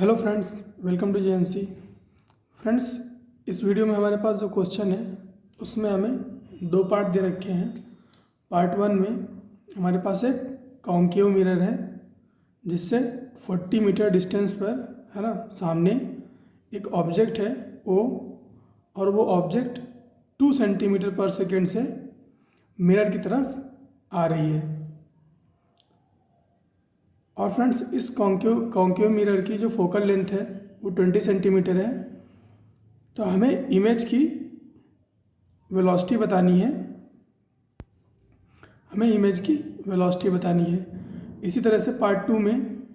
Hello friends, welcome to JNC. Friends, इस video में हमारे पास जो क्वेश्चन है उसमें हमें दो पार्ट दे रखे हैं। पार्ट वन में हमारे पास एक कॉन्केव मिरर है जिससे 40 मीटर डिस्टेंस पर है ना सामने एक ऑब्जेक्ट है ओ, और वो ऑब्जेक्ट 2 सेंटीमीटर पर सेकेंड से मिरर की तरफ आ रही है। और फ्रेंड्स, इस कॉन्केव मिरर की जो फोकल लेंथ है वो 20 सेंटीमीटर है। तो हमें इमेज की वेलोसिटी बतानी है, इसी तरह से पार्ट टू में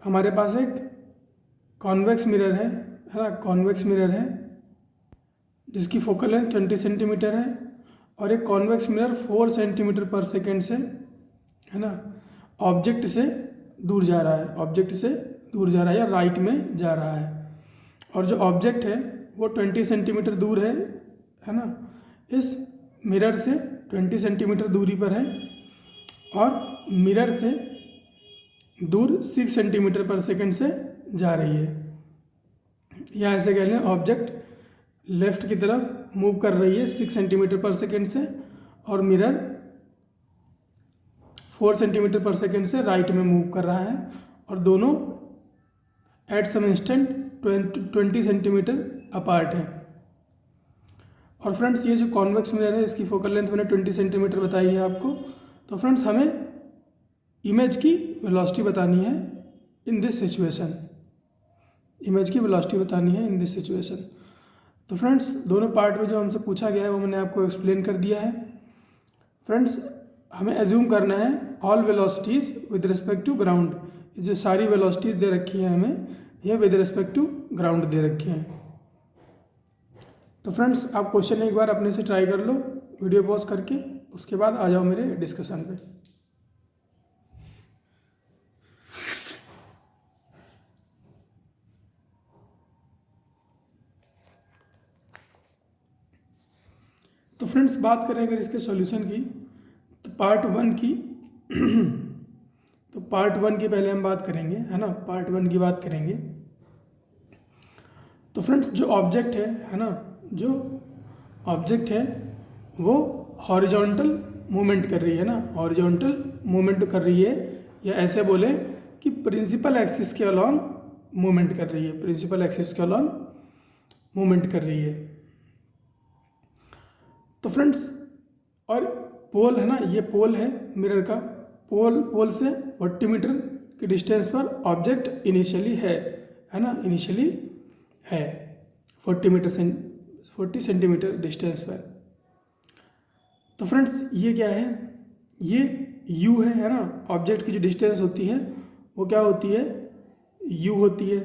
हमारे पास एक कॉन्वेक्स मिरर है ना, कॉन्वेक्स मिरर है जिसकी फोकल लेंथ 20 सेंटीमीटर है, और एक कॉन्वेक्स मिरर 4 सेंटीमीटर पर सेकेंड से है ना ऑब्जेक्ट से दूर जा रहा है, या राइट में जा रहा है। और जो ऑब्जेक्ट है वो 20 सेंटीमीटर दूर है ना, इस मिरर से 20 सेंटीमीटर दूरी पर है, और मिरर से दूर 6 सेंटीमीटर पर सेकेंड से जा रही है। या ऐसे कह लें, ऑब्जेक्ट लेफ्ट की तरफ मूव कर रही है 6 सेंटीमीटर पर सेकेंड से, और मिरर 4 सेंटीमीटर पर सेकेंड से राइट में मूव कर रहा है, और दोनों at some instant 20 centimetre apart है। और फ्रेंड्स, ये जो कॉन्वेक्स मिरर है इसकी फोकल लेंथ मैंने 20 सेंटीमीटर बताई है आपको। तो फ्रेंड्स, हमें इमेज की वेलोसिटी बतानी है इन दिस सिचुएशन। तो फ्रेंड्स, दोनों पार्ट में जो हमसे पूछा गया है वो मैंने आपको एक्सप्लेन कर दिया है। फ्रेंड्स, हमें एज्यूम करना है all velocities with respect to ground. ये जो सारी वेलोसिटीज़ दे रखी हैं हमें, ये विद रिस्पेक्ट टू ग्राउंड दे रखी हैं। तो फ्रेंड्स, आप क्वेश्चन एक बार अपने से ट्राई कर लो वीडियो पॉज करके, उसके बाद आ जाओ मेरे डिस्कशन पे। तो फ्रेंड्स, बात करें अगर इसके सॉल्यूशन की, तो पार्ट वन की पहले हम बात करेंगे, है ना, पार्ट वन की बात करेंगे। तो फ्रेंड्स, जो ऑब्जेक्ट है ना, जो ऑब्जेक्ट है वो हॉरिजॉन्टल मूवमेंट कर रही है ना, हॉरिजॉन्टल मूवमेंट कर रही है, या ऐसे बोले कि प्रिंसिपल एक्सिस के अलॉन्ग मूवमेंट कर रही है, तो फ्रेंड्स, और पोल है ना, ये पोल है मिरर का, पोल से 40 मीटर के डिस्टेंस पर ऑब्जेक्ट इनिशियली है ना, 40 सेंटीमीटर डिस्टेंस पर। तो फ्रेंड्स, ये क्या है, ये u है ना, ऑब्जेक्ट की जो डिस्टेंस होती है वो क्या होती है, u होती है।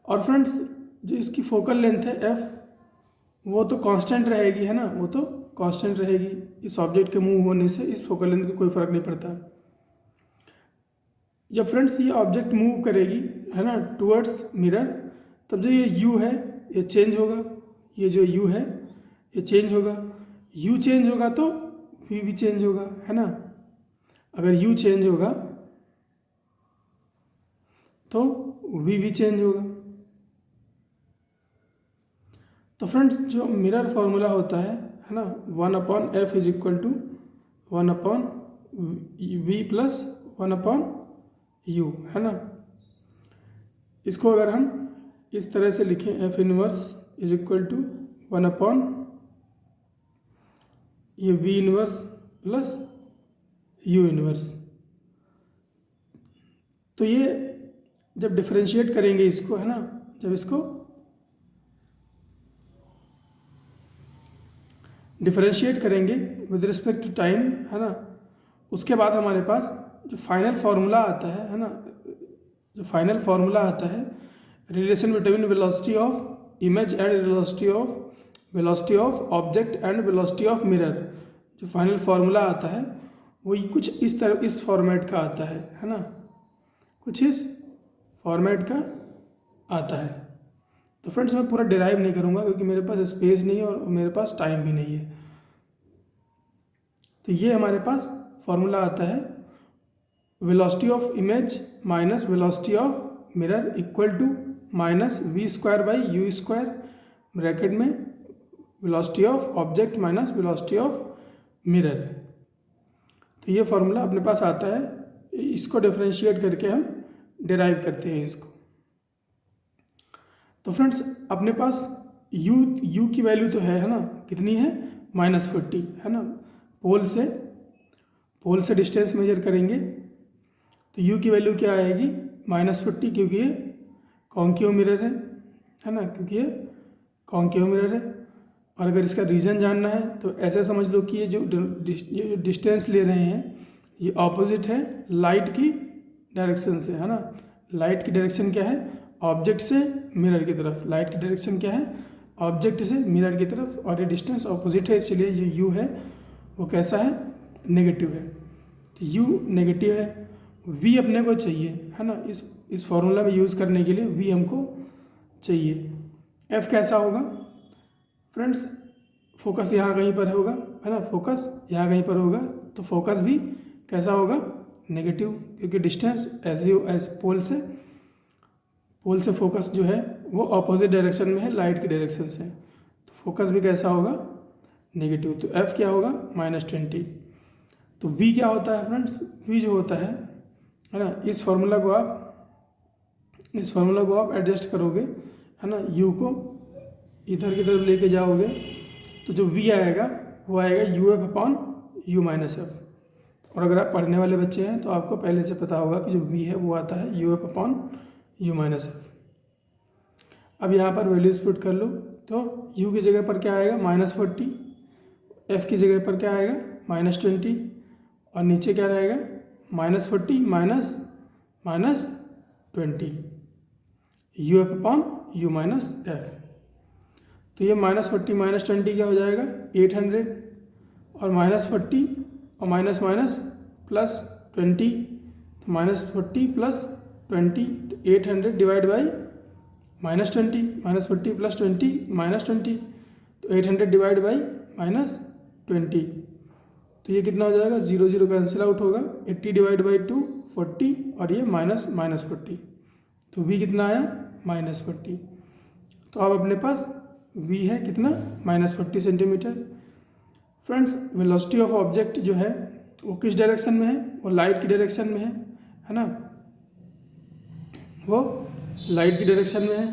और फ्रेंड्स, जो इसकी फोकल लेंथ है f, वो तो कांस्टेंट रहेगी, है ना, वो तो कांस्टेंट रहेगी। इस ऑब्जेक्ट के मूव होने से इस फोकल लेंथ का कोई फर्क नहीं पड़ता। जब फ्रेंड्स ये ऑब्जेक्ट मूव करेगी है ना टुवर्ड्स मिरर, तब जो ये u है ये चेंज होगा, ये जो u है ये चेंज होगा। u चेंज होगा तो v भी चेंज होगा, है ना। अगर u चेंज होगा तो v भी चेंज होगा। तो फ्रेंड्स, जो मिरर फॉर्मूला होता है ना, 1/f is equal to 1/v plus 1/u, है ना। इसको अगर हम इस तरह से लिखें, f inverse is equal to 1/ ये v inverse plus u inverse. तो ये जब डिफरेंशिएट करेंगे इसको, है ना, जब इसको डिफरेंशिएट करेंगे विद रिस्पेक्ट टू टाइम, है ना, उसके बाद हमारे पास जो फाइनल फार्मूला आता है ना, जो फाइनल फार्मूला आता है relation between velocity of image and velocity of object and velocity of mirror, जो फाइनल फार्मूला आता है वो कुछ इस तरह इस फॉर्मेट का आता है ना, कुछ इस फॉर्मेट का आता है। तो फ्रेंड्स, मैं पूरा डिराइव नहीं करूँगा क्योंकि मेरे पास स्पेस नहीं है और मेरे पास टाइम भी नहीं है। तो ये हमारे पास फॉर्मूला आता है velocity of image minus velocity of mirror equal to minus v square by u square, bracket में velocity of object minus velocity of mirror. तो ये फॉर्मूला अपने पास आता है, इसको डिफरेंशिएट करके हम डिराइव करते हैं इसको। तो फ्रेंड्स अपने पास u की वैल्यू तो है ना, कितनी है -40 है ना, पोल से डिस्टेंस मेजर करेंगे तो u की वैल्यू क्या आएगी -40, क्योंकि ये कॉन्केव मिरर है ना, क्योंकि ये कॉन्केव मिरर है। और अगर इसका रीज़न जानना है तो ऐसे समझ लो कि ये जो डिस्टेंस ले रहे हैं ये ऑपोजिट है लाइट की डायरेक्शन से, है ना। लाइट की डायरेक्शन क्या है, ऑब्जेक्ट से मिरर की तरफ। लाइट की डायरेक्शन क्या है, ऑब्जेक्ट से मिरर की तरफ, और ये डिस्टेंस ऑपोजिट है, इसलिए ये u है वो कैसा है, नेगेटिव है। तो u नेगेटिव है, v अपने को चाहिए, है ना। इस फॉर्मूला में यूज़ करने के लिए v हमको चाहिए। f कैसा होगा फ्रेंड्स, फोकस यहाँ कहीं पर होगा, है ना, फोकस यहाँ कहीं पर होगा, तो फोकस भी कैसा होगा, नेगेटिव, क्योंकि डिस्टेंस एज पोल से फोकस जो है वो ऑपोजिट डायरेक्शन में है लाइट की डायरेक्शन से, तो फोकस भी कैसा होगा, नेगेटिव। तो f क्या होगा -20। तो v क्या होता है फ्रेंड्स, v जो होता है ना, इस फार्मूला को आप एडजस्ट करोगे, है ना, u को इधर की तरफ लेके जाओगे तो जो v आएगा वो आएगा UF/U-F। और अगर आप पढ़ने वाले बच्चे हैं तो आपको पहले से पता होगा कि जो v है वो आता है UF/U-F। अब यहाँ पर वैल्यूज पुट कर लो, तो u की जगह पर क्या आएगा -40, f की जगह पर क्या आएगा -20, और नीचे क्या रहेगा -40 माइनस 20 UF/U-F। तो ये -40 माइनस 20 क्या हो जाएगा 800, और -40 और माइनस प्लस 20, तो -40 प्लस 20 तो 800 डिवाइड बाई -20, -40 प्लस 20 -20, तो 800 डिवाइड बाई -20, तो ये कितना हो जाएगा, 0 0 कैंसिल आउट होगा, 80 डिवाइड बाई 2 40, और ये -40, तो v कितना आया -40। तो अब अपने पास v है कितना -40 centimetre. Friends velocity of object जो है वो किस डायरेक्शन में है, वो लाइट की डायरेक्शन में है ना, वो लाइट की डायरेक्शन में है।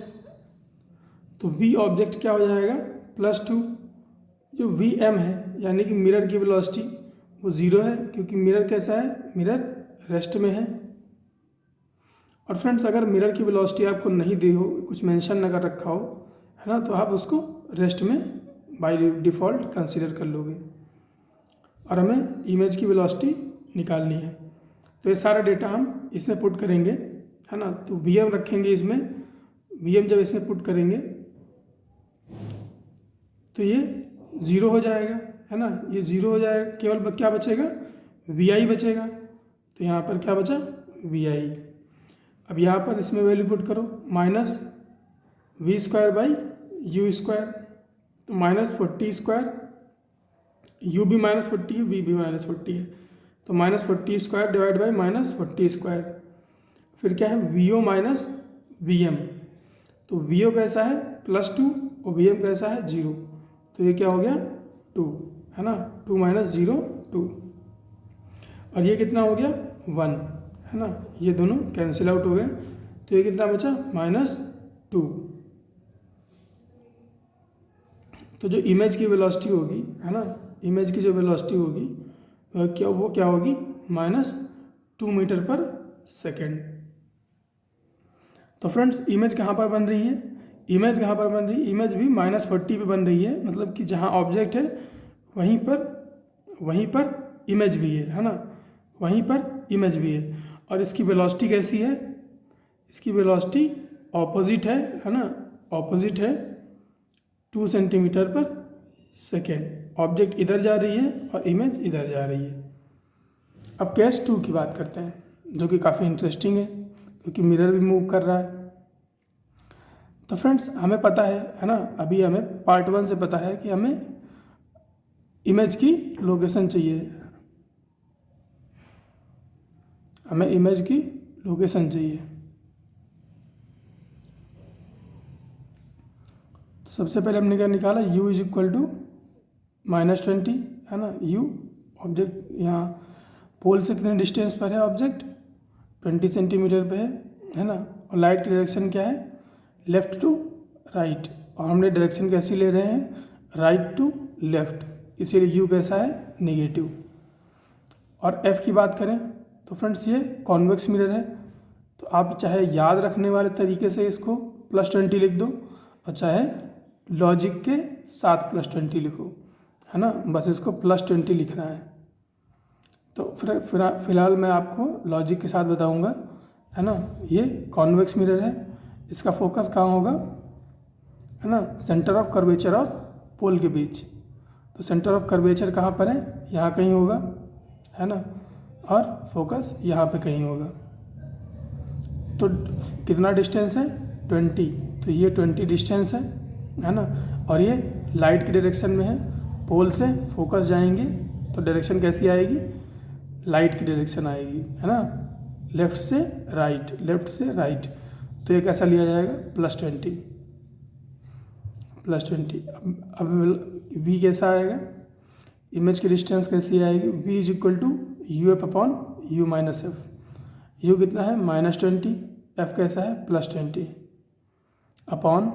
तो v ऑब्जेक्ट क्या हो जाएगा +2, जो vm है यानी कि मिरर की वेलोसिटी वो 0 है, क्योंकि मिरर कैसा है, मिरर रेस्ट में है। और फ्रेंड्स अगर मिरर की वेलोसिटी आपको नहीं दी हो, कुछ मेंशन न कर रखा हो, है ना, तो आप उसको रेस्ट में बाय डिफ़ॉल्ट कंसीडर कर लोगे, और हमें इमेज की वेलोसिटी निकालनी है। तो ये सारा डेटा हम इसमें पुट करेंगे, है ना। तो vm रखेंगे इसमें, vm जब इसमें पुट करेंगे तो ये 0 हो जाएगा, है ना, ये 0 हो जाएगा, केवल क्या बचेगा, vi बचेगा। तो यहाँ पर क्या बचा, vi। अब यहाँ पर इसमें वैल्यू पुट करो, -v² बाई u², तो -40², u भी -40 है, v भी -40 है, तो -40² डिवाइड बाई -40², फिर क्या है vo माइनस vm, तो vo कैसा है +2 और vm कैसा है 0, तो ये क्या हो गया 2, है ना, 2 - 0 2, और ये कितना हो गया 1, है ना, ये दोनों कैंसिल आउट हो गए, तो ये कितना बचा -2। तो जो इमेज की वेलोसिटी होगी, है ना, इमेज की जो वेलोसिटी होगी वो क्या होगी -2 मीटर पर सेकेंड। तो फ्रेंड्स इमेज कहाँ पर बन रही है, इमेज कहाँ पर बन रही है, इमेज भी -40 पे बन रही है, मतलब कि जहाँ ऑब्जेक्ट है वहीं पर इमेज भी है ना, वहीं पर इमेज भी है। और इसकी वेलोसिटी कैसी है, इसकी वेलोसिटी ऑपोजिट है ना, ऑपोजिट है 2 सेंटीमीटर पर सेकेंड। ऑब्जेक्ट इधर जा रही है और इमेज इधर जा रही है। अब केस 2 की बात करते हैं, जो कि काफ़ी इंटरेस्टिंग है, क्योंकि मिरर भी मूव कर रहा है। तो फ्रेंड्स हमें पता है ना, अभी हमें पार्ट 1 से पता है कि हमें इमेज की लोकेशन चाहिए। हमें इमेज की लोकेशन चाहिए। तो सबसे पहले हमने क्या निकाला, u इज इक्वल टू -20 है ना। u ऑब्जेक्ट यहाँ पोल से कितने डिस्टेंस पर है, ऑब्जेक्ट 20 सेंटीमीटर पे है ना। और लाइट की डायरेक्शन क्या है, लेफ़्ट टू राइट, और हमने डायरेक्शन कैसी ले रहे हैं, राइट टू लेफ़्ट, इसीलिए u कैसा है, नेगेटिव। और f की बात करें तो फ्रेंड्स ये कॉन्वेक्स मिरर है, तो आप चाहे याद रखने वाले तरीके से इसको +20 लिख दो, और चाहे लॉजिक के साथ +20 लिखो, है ना। बस इसको +20 लिखना है। तो फिलहाल मैं आपको लॉजिक के साथ बताऊंगा, है ना। ये कॉन्वेक्स मिरर है, इसका फोकस कहाँ होगा, है ना, सेंटर ऑफ कर्वेचर और पोल के बीच। तो सेंटर ऑफ कर्वेचर कहाँ पर है, यहाँ कहीं होगा, है ना, और फोकस यहाँ पे कहीं होगा। तो कितना डिस्टेंस है, 20, तो ये 20 डिस्टेंस है ना। और ये लाइट की डायरेक्शन में है, पोल से फोकस जाएंगे तो डायरेक्शन कैसी आएगी, लाइट की डायरेक्शन आएगी, है ना, लेफ़्ट से राइट, लेफ़्ट से राइट। तो ये कैसा लिया जाएगा, +20। अब v कैसा आएगा, इमेज की डिस्टेंस कैसी आएगी, v is equal to uf upon u minus F. u कितना है, -20, f कैसा है, +20, अपॉन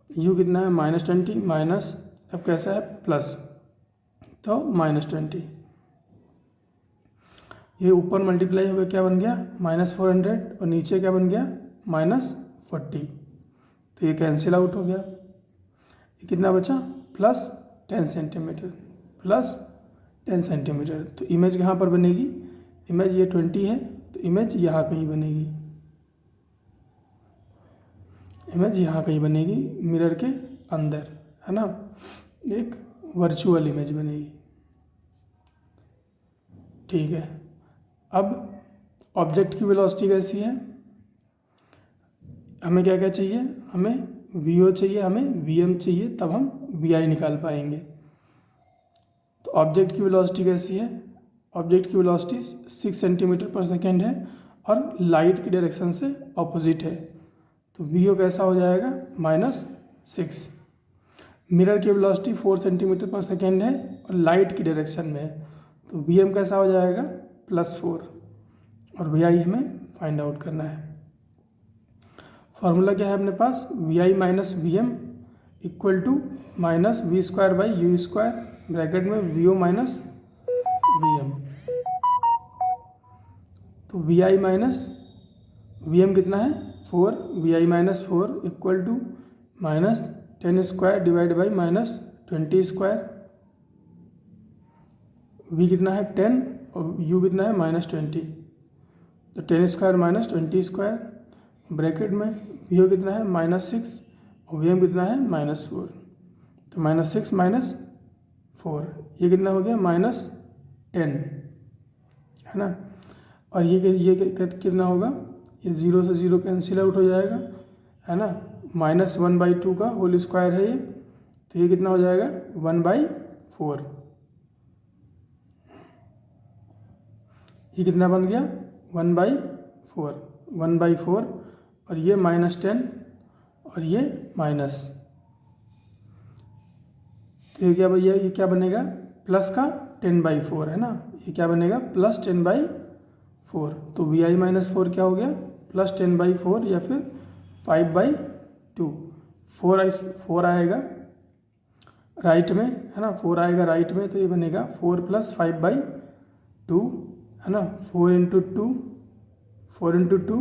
u कितना है, -20 माइनस f कैसा है, प्लस, तो -20। ये ऊपर मल्टीप्लाई हो गया, क्या बन गया, -400, और नीचे क्या बन गया, -40। तो ये कैंसिल आउट हो गया। ये कितना बचा, +10 सेंटीमीटर, +10 सेंटीमीटर। तो इमेज कहाँ पर बनेगी, इमेज ये 20 है, तो इमेज यहाँ कहीं बनेगी, इमेज यहाँ कहीं बनेगी मिरर के अंदर, है ना। एक वर्चुअल इमेज बनेगी, ठीक है। अब ऑब्जेक्ट की वेलोसिटी कैसी है, हमें क्या क्या चाहिए, हमें vo चाहिए, हमें vm चाहिए, तब हम vi निकाल पाएंगे। तो ऑब्जेक्ट की वेलोसिटी कैसी है, ऑब्जेक्ट की वेलोसिटी 6 सेंटीमीटर पर सेकेंड है, और लाइट की डायरेक्शन से ऑपोजिट है। तो vo कैसा हो जाएगा, -6। मिरर की वेलोसिटी 4 सेंटीमीटर पर सेकेंड है, और लाइट की डायरेक्शन में है, तो vm कैसा हो जाएगा, +4। और vi हमें फाइंड आउट करना है। फार्मूला क्या है अपने पास, vi minus vm equal to -v²/u², bracket में vo माइनस vm। तो vi माइनस vm कितना है, 4, vi minus 4 equal to -10² divide by -20²। v कितना है 10, और u कितना है -20, तो 10² -20², ब्रैकेट में vo कितना है -6, और vm कितना है -4। तो -6 -4, ये कितना हो गया, -10, है ना। और ये कितना होगा, ये 0 से 0 कैंसिल आउट हो जाएगा, है ना। -1/2 का होल स्क्वायर है ये, तो ये कितना हो जाएगा, 1/4। ये कितना बन गया, 1/4, और ये -10, और ये माइनस, तो ये क्या भैया, ये क्या बनेगा, प्लस का 10/4, है ना। ये क्या बनेगा, +10/4। तो vi माइनस 4 क्या हो गया, +10/4, या फिर 5/2। 4 आएगा राइट में, है ना, 4 आएगा राइट में, तो ये बनेगा 4 + 5/2, है ना। 4 × 2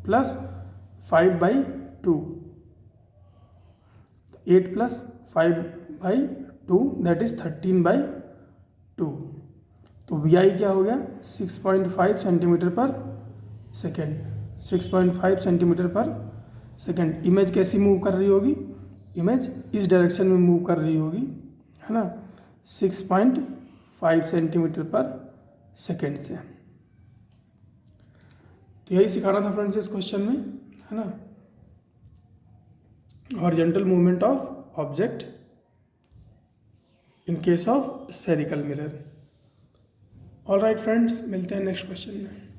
प्लस 5/2, 8 + 5/2 दैट इज 13/2। तो vi क्या हो गया, 6.5 सेंटीमीटर पर सेकेंड, 6.5 सेंटीमीटर पर सेकेंड। इमेज कैसी मूव कर रही होगी, इमेज इस डायरेक्शन में मूव कर रही होगी, है ना, 6.5 सेंटीमीटर पर सेकेंड से। तो यही सिखाना था फ्रेंड्स इस क्वेश्चन में, है ना, horizontal movement of object in case of spherical mirror. All right friends, मिलते हैं नेक्स्ट क्वेश्चन में।